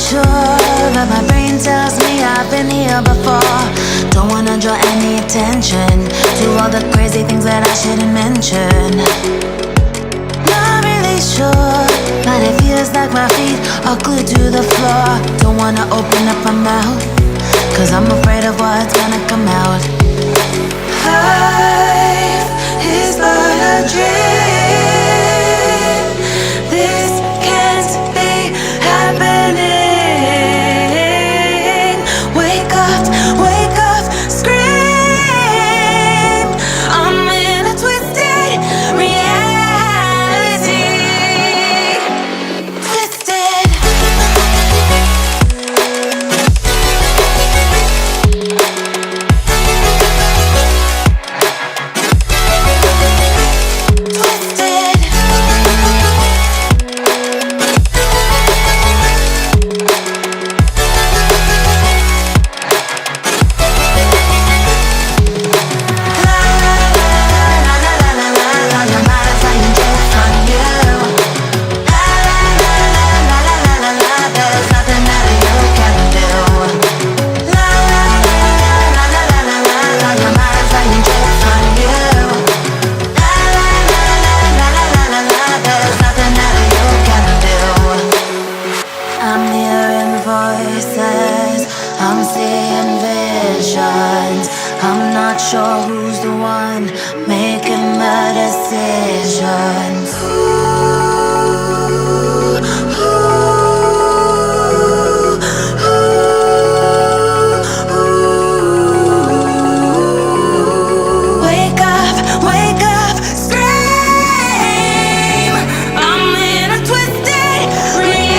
sure, but my brain tells me I've been here before. Don't wanna draw any attention to all the crazy things that I shouldn't mention. Not really sure, but it feels like my feet are glued to the floor. Don't wanna open up my mouth, cause I'm afraid of what's gonna come out. Life is but a dream. This can't be happening. Wake up, scream. I'm in a twisted reality. Twisted. I'm seeing visions. I'm not sure who's the one making the decisions. Wake up, scream. I'm in a twisted reality.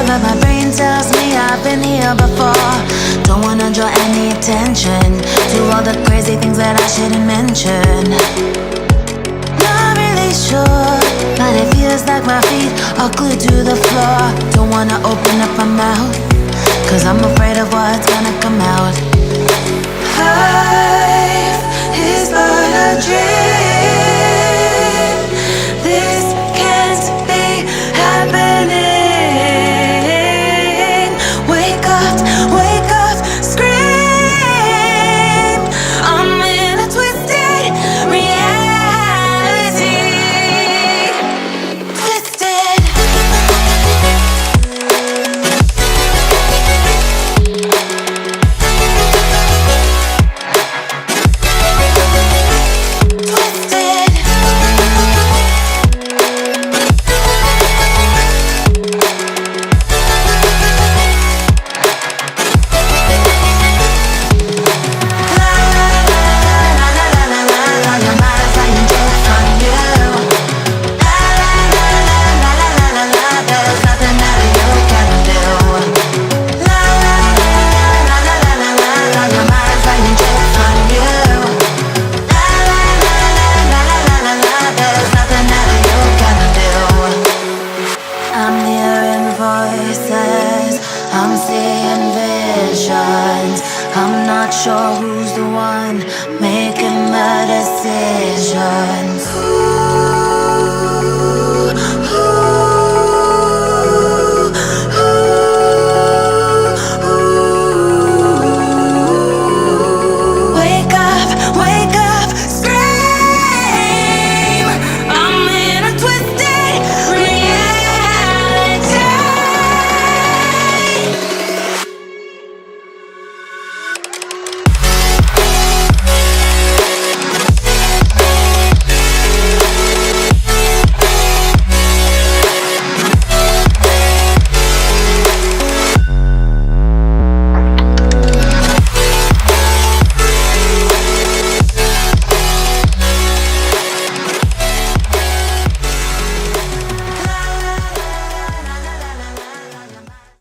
But my brain tells me I've been here before. Don't wanna draw any attention to all the crazy things that I shouldn't mention. Not really sure, but it feels like my feet are glued to the floor. Don't wanna open up my mouth, cause I'm afraid of what's gonna come out. Life is but a dream.